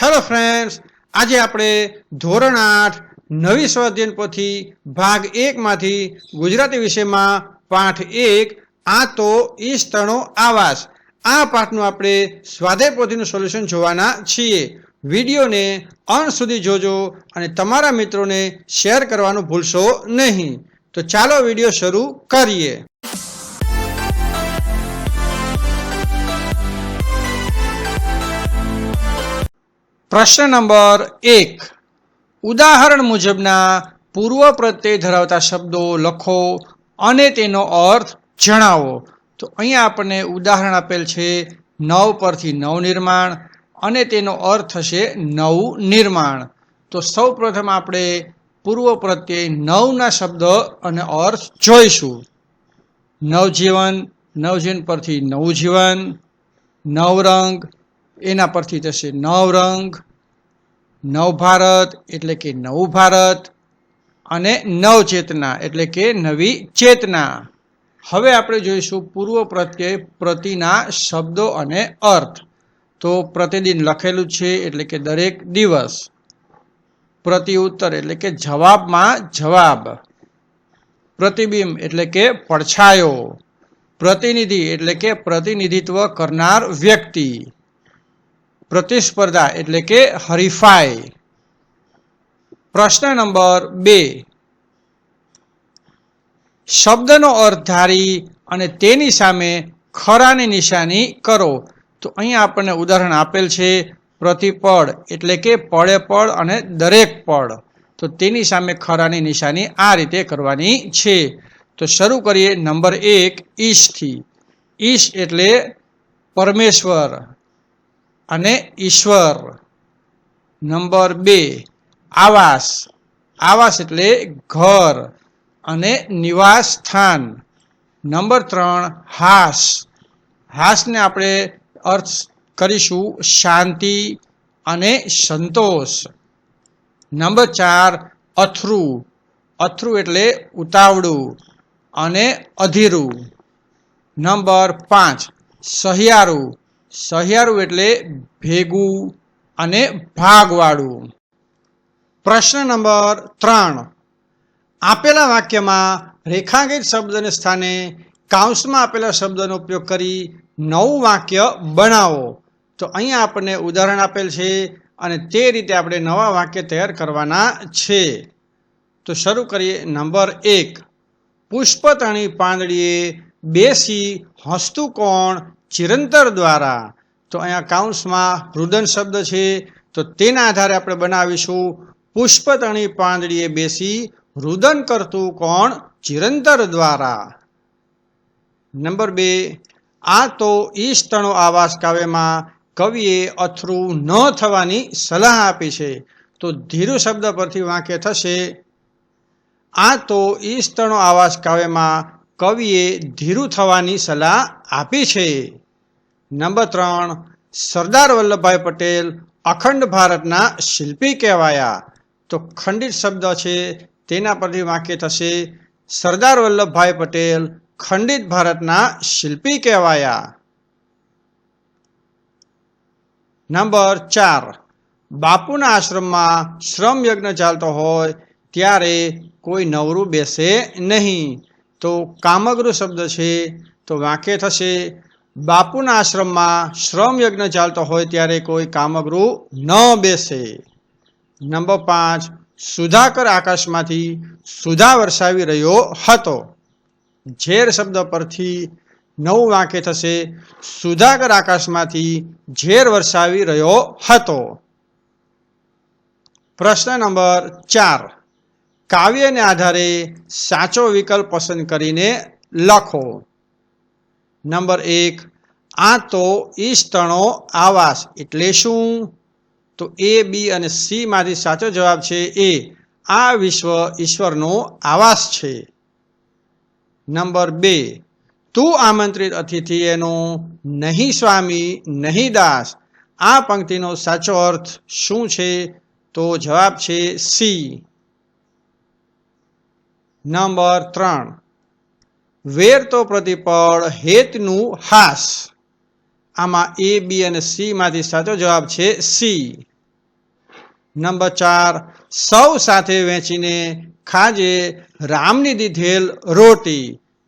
Hello friends, આજે આપણે ધોરણ 8 નવી સ્વાધ્યાયન પોથી ભાગ 1 માંથી ગુજરાતી વિષયમાં પાઠ 1 આ તો ઈષ્ટનો આવાસ આ પાઠનું આપણે સ્વાધ્યાય પોથીનું સોલ્યુશન જોવાના છીએ. વિડીયોને અંત સુધી જોજો અને તમારા મિત્રોને શેર કરવાનું ભૂલશો નહીં. તો ચાલો વિડીયો શરૂ કરીએ. પ્રશ્ન નંબર 1. ઉદાહરણ મુજબના પૂર્વ પ્રત્યય ધરાવતા શબ્દો લખો અને તેનો અર્થ જણાવો. તો અહીંયા આપણને ઉદાહરણ આપેલ છે નવ પરથી નવનિર્માણ અને તેનો અર્થ થશે નવું નિર્માણ. તો સૌ પ્રથમ આપણે પૂર્વ પ્રત્યય નવના શબ્દ અને અર્થ જોઈશું. નવજીવન, નવજીવન પરથી નવું જીવન. નવરંગ, એના પરથી થશે નવરંગ. નવભારત એટલે કે નવું ભારત. અને નવચેતના એટલે કે નવી ચેતના. હવે આપણે જોઈશું પૂર્વ પ્રત્યય પ્રતિના શબ્દો અને અર્થ. તો પ્રતિદિન લખેલું છે એટલે કે દરેક દિવસ. પ્રતિ ઉત્તર એટલે કે જવાબમાં જવાબ. પ્રતિબિંબ એટલે કે પડછાયો. પ્રતિનિધિ એટલે કે પ્રતિનિધિત્વ કરનાર વ્યક્તિ. પ્રતિસ્પર્ધા એટલે કે હરીફાઈ. પ્રશ્ન નંબર 2. શબ્દનો અર્થ ધારી અને તેની સામે ખરાની નિશાની કરો. તો અહીંયા આપણને ઉદાહરણ આપેલ છે પ્રતિપળ એટલે કે પળે પળ અને દરેક પળ. તો તેની સામે ખરાની નિશાની આ રીતે કરવાની છે. તો શરૂ કરીએ નંબર 1 ઈશથી. ઈશ એટલે પરમેશ્વર અને ઈશ્વર. નંબર 2 આવાસ. આવાસ એટલે ઘર અને નિવાસ સ્થાન. નંબર 3 હાસ. હાસને આપણે અર્થ કરીશું શાંતિ અને સંતોષ. નંબર 4 અથરું. અથરું એટલે ઉતાવળું અને અધીરું. નંબર 5 સહિયારું. સહિયારું એટલે ભેગું અને ભાગવાળું. પ્રશ્ન નંબર 3. આપેલા વાક્યમાં રેખાંકિત શબ્દને સ્થાને કાઉન્સમાં આપેલા શબ્દનો ઉપયોગ કરી નવું વાક્ય બનાવો. તો અહીંયા આપણને ઉદાહરણ આપેલ છે અને તે રીતે આપણે નવા વાક્ય તૈયાર કરવાના છે. તો શરૂ કરીએ નંબર 1. પુષ્પતણી પાંદડીએ બેસી હસતું કોણ ચિરંતર દ્વારા. તો અહીંયા કાઉન્સમાં રુદન શબ્દ છે તો તેના આધારે આપણે બનાવીશું પુષ્પતણી પાંદડીએ બેસી રુદન કરતું કોણ ચિરંતર દ્વારા. નંબર 2. આ તો ઈષ્ટનો આવાસ કાવ્યમાં કવિએ અથરું ન થવાની સલાહ આપી છે. તો ધીરુ શબ્દ પરથી વાક્ય થશે આ તો ઈષ્ટનો આવાસ કાવ્યમાં કવિએ ધીરુ થવાની સલાહ આપી છે. નંબર 3. સરદાર વલ્લભભાઈ પટેલ અખંડ ભારતના શિલ્પી કહેવાયા. તો ખંડિત શબ્દ છે તેના પરથી વાક્ય થશે સરદાર વલ્લભભાઈ પટેલ ખંડિત ભારતના શિલ્પી કહેવાયા. નંબર 4. બાપુના આશ્રમમાં શ્રમ યજ્ઞ ચાલતો હોય ત્યારે કોઈ નવરું બેસે નહીં. તો કામગૃહ શબ્દ છે તો વાક્ય થશે બાપુના આશ્રમમાં શ્રમ યજ્ઞ ચાલતો હોય ત્યારે કોઈ કામગૃહ ન બેસે. નંબર 5. સુધાકર આકાશમાંથી સુધા વરસાવી રહ્યો હતો. ઝેર શબ્દ પરથી નવું વાક્ય થશે સુધાકર આકાશમાંથી ઝેર વરસાવી રહ્યો હતો. પ્રશ્ન નંબર 4. કાવ્યને આધારે સાચો વિકલ્પ પસંદ કરીને લખો. નંબર 1. આ તો ઈષ્ટનો આવાસ એટલે શું? તો A, B અને C માંથી સાચો જવાબ છે A. આ વિશ્વ ઈશ્વરનો આવાસ છે. નંબર 2. તું આમંત્રિત અતિથિ એનો નહીં સ્વામી નહીં દાસ. આ પંક્તિનો સાચો અર્થ શું છે? તો જવાબ છે C. નંબર 3. વેર તો પ્રતિપળ હેતનું હાસ. આમાં A, B અને C માંથી સાચો જવાબ છે C. નંબર 4, સૌ સાથે વહેંચીને ખાજે રામની દીધેલ રોટી.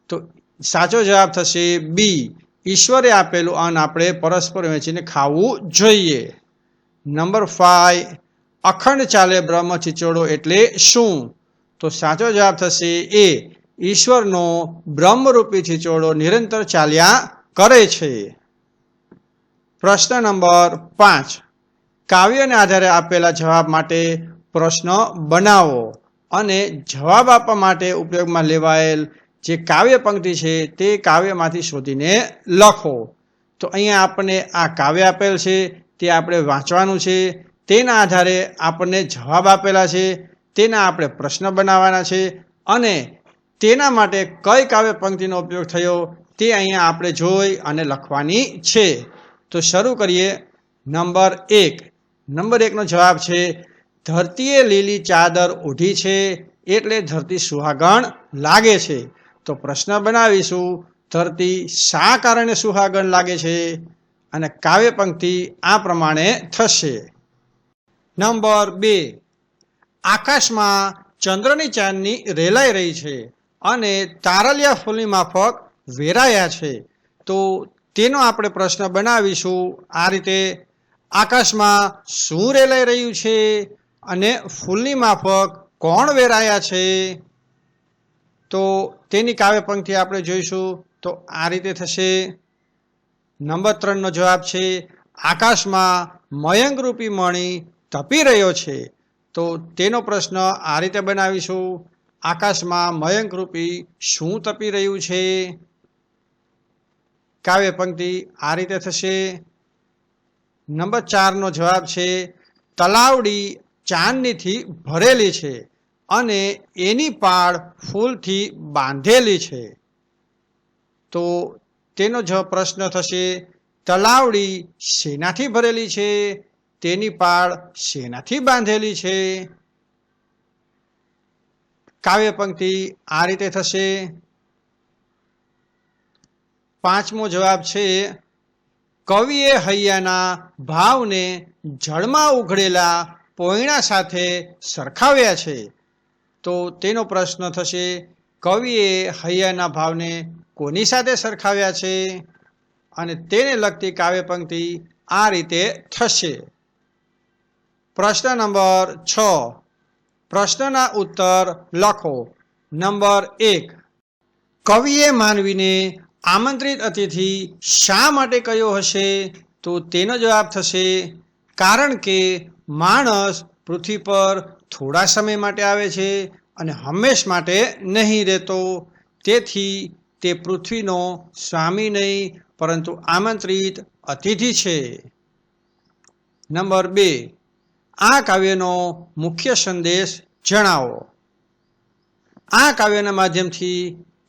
તો સાચો જવાબ થશે બી, ઈશ્વરે આપેલું અન્ન આપણે પરસ્પર વહેંચીને ખાવું જોઈએ. નંબર 5, અખંડ ચાલે બ્રહ્મ ચિચોડો એટલે શું? તો સાચો જવાબ થશે એ, ઈશ્વરનો બ્રહ્મરૂપી ચિચોડો નિરંતર ચાલ્યા કરે છે. પ્રશ્ન નંબર 5, કાવ્યને આધારે આપેલા જવાબ માટે પ્રશ્ન બનાવો અને જવાબ આપવા માટે ઉપયોગમાં લેવાયેલ જે કાવ્ય પંક્તિ છે તે કાવ્યમાંથી શોધીને લખો. તો અહીંયા આપણને આ કાવ્ય આપેલ છે તે આપણે વાંચવાનું છે, તેના આધારે આપણને જવાબ આપેલા છે, તેના આપણે પ્રશ્ન બનાવવાના છે અને તેના માટે કઈ કાવ્ય પંક્તિનો ઉપયોગ થયો તે અહીંયા આપણે જોઈ અને લખવાની છે. તો શરૂ કરીએ. નંબર 1. નંબર 1નો જવાબ છે ધરતીએ લીલી ચાદર ઓઢી છે એટલે ધરતી સુહાગણ લાગે છે. તો પ્રશ્ન બનાવીશું ધરતી શા કારણે સુહાગણ લાગે છે અને કાવ્ય પંક્તિ આ પ્રમાણે થશે. નંબર 2, આકાશમાં ચંદ્રની ચાંદની રેલાઈ રહી છે અને તારલિયા ફૂલની માફક વેરાયા છે. તો તેનો આપણે પ્રશ્ન બનાવીશું આ રીતે, આકાશમાં શું રેલાઈ રહ્યું છે અને ફૂલની માફક કોણ વેરાયા છે? તો તેની કાવ્ય પંક્તિ આપણે જોઈશું તો આ રીતે થશે. નંબર 3નો જવાબ છે આકાશમાં મયંકરૂપી મણિ તપી રહ્યો છે. તો તેનો પ્રશ્ન આ રીતે બનાવીશું, આકાશમાં મયંકરૂપી શું તપી રહ્યું છે? કાવ્ય પંક્તિ આ રીતે થશે. નંબર 4નો જવાબ છે તલાવડી ચાંદનીથી ભરેલી છે અને એની પાળ ફૂલથી બાંધેલી છે. તો તેનો પ્રશ્ન થશે તલાવડી શેનાથી ભરેલી છે, તેની પાળ શેનાથી બાંધેલી છે? કાવ્ય પંક્તિ આ રીતે થશે. 5મો જવાબ છે કવિએ હૈયાના ભાવને જળમાં ઉઘડેલા પોયણા સાથે સરખાવ્યા છે. તો તેનો પ્રશ્ન થશે કવિએ હૈયાના ભાવને કોની સાથે સરખાવ્યા છે અને તેને લગતી કાવ્ય પંક્તિ આ રીતે થશે. પ્રશ્ન નંબર 6, પ્રશ્નના ઉત્તર લખો. નંબર 1, કવિએ માનવીને આમંત્રિત અતિથિ શા માટે કહ્યો હશે? તો તેનો જવાબ થશે કારણ કે માણસ પૃથ્વી પર થોડા સમય માટે આવે છે અને હંમેશ માટે નહીં રહેતો, તેથી તે પૃથ્વીનો સ્વામી નહીં પરંતુ આમંત્રિત અતિથિ છે. નંબર 2, આ કાવ્યનો મુખ્ય સંદેશ જણાવો. આ કાવ્યના માધ્યમથી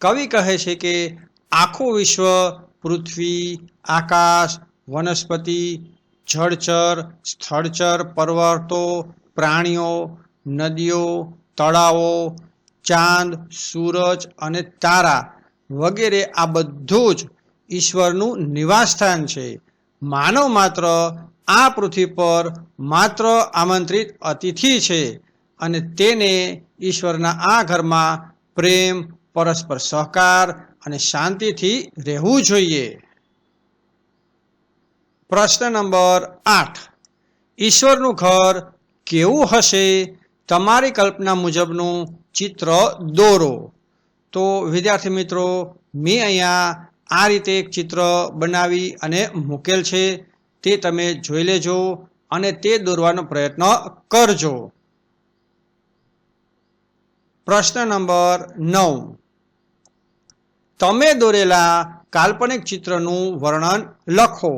કવિ કહે છે કે આખું વિશ્વ પૃથ્વી, આકાશ, વનસ્પતિ, જળચર, સ્થળચર, પર્વતો, પ્રાણીઓ, નદીઓ, તળાવો, ચાંદ, સૂરજ અને તારા વગેરે આ બધું જ ઈશ્વરનું નિવાસસ્થાન છે. માનવ માત્ર આ પૃથ્વી પર માત્ર આમંત્રિત અતિથિ છે અને તેને ઈશ્વરના આ ઘરમાં પ્રેમ, પરસ્પર સહકાર અને શાંતિથી રહેવું જોઈએ. પ્રશ્ન નંબર 8, ઈશ્વરનું ઘર કેવું હશે? તમારી કલ્પના મુજબનું ચિત્ર દોરો. તો વિદ્યાર્થી મિત્રો, મેં અહીંયા આ રીતે એક ચિત્ર બનાવી અને મૂકેલ છે, તે તમે જોઈ લેજો અને તે દોરવાનો પ્રયત્ન કરજો. પ્રશ્ન નંબર 9, તમે દોરેલા કાલ્પનિક ચિત્રનું વર્ણન લખો.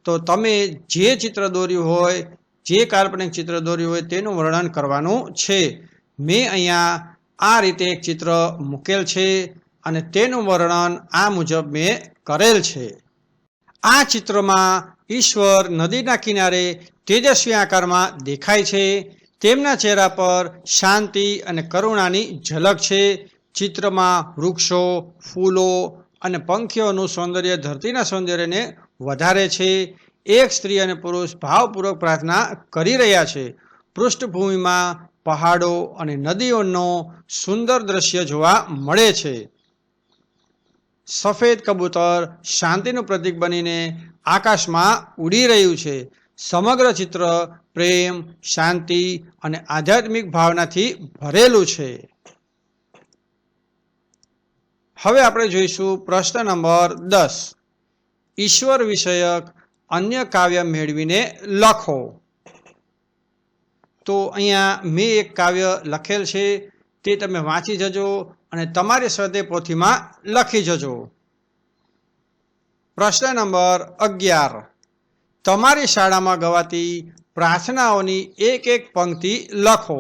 તો તમે જે ચિત્ર દોર્યું હોય, જે કાલ્પનિક ચિત્ર દોર્યું હોય તેનું વર્ણન કરવાનું છે. મેં અહીંયા આ રીતે એક ચિત્ર મૂકેલ છે અને તેનું વર્ણન આ મુજબ મેં કરેલ છે. આ ચિત્રમાં ઈશ્વર નદીના કિનારે તેજસ્વી આકારમાં દેખાય છે. તેમના ચહેરા પર શાંતિ અને કરુણાની ઝલક છે. ચિત્રમાં વૃક્ષો, ફૂલો અને પંખીઓનું સૌંદર્ય ધરતીના સૌંદર્યને વધારે છે. એક સ્ત્રી અને પુરુષ ભાવપૂર્વક પ્રાર્થના કરી રહ્યા છે. પૃષ્ઠભૂમિમાં પહાડો અને નદીઓનો સુંદર દ્રશ્ય જોવા મળે છે. સફેદ કબૂતર શાંતિનું પ્રતીક બનીને આકાશમાં ઉડી રહ્યું છે. સમગ્ર ચિત્ર પ્રેમ, શાંતિ અને આધ્યાત્મિક ભાવનાથી ભરેલું છે. હવે આપણે જોઈશું પ્રશ્ન નંબર 10. ઈશ્વર વિષયક અન્ય કાવ્ય મેળવીને લખો. તો અહીંયા મેં એક કાવ્ય લખેલ છે, તે તમે વાંચી જજો અને તમારી સ્વદે પોથીમાં લખી જજો. પ્રશ્ન નંબર 11. તમારી શાળામાં ગવાતી પ્રાર્થનાઓની એક એક પંક્તિ લખો.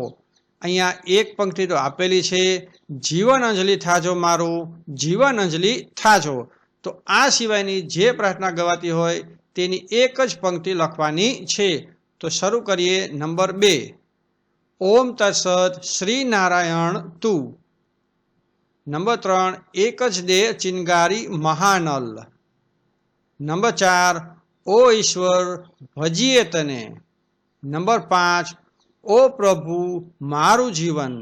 અહીંયા એક પંક્તિ તો આપેલી છે, જીવન અંજલિ થાજો મારું, જીવન અંજલિ થાજો. તો આ સિવાયની જે પ્રાર્થના ગવાતી હોય તેની એક જ પંક્તિ લખવાની છે. તો શરૂ કરીએ. નંબર 2. ઓમ તત્સત શ્રી નારાયણ તું. નંબર 3. એક જ દે ચિનગારી મહાનલ. નંબર 4. ઓ ઈશ્વર ભજીએ તને. નંબર 5. ઓ પ્રભુ મારું જીવન.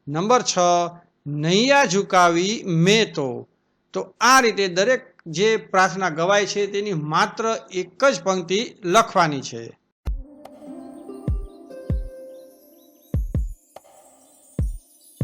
નંબર 6. નૈયા ઝુકાવી મેં તો આ રીતે દરેક જે પ્રાર્થના ગવાય છે તેની માત્ર એક જ પંક્તિ લખવાની છે.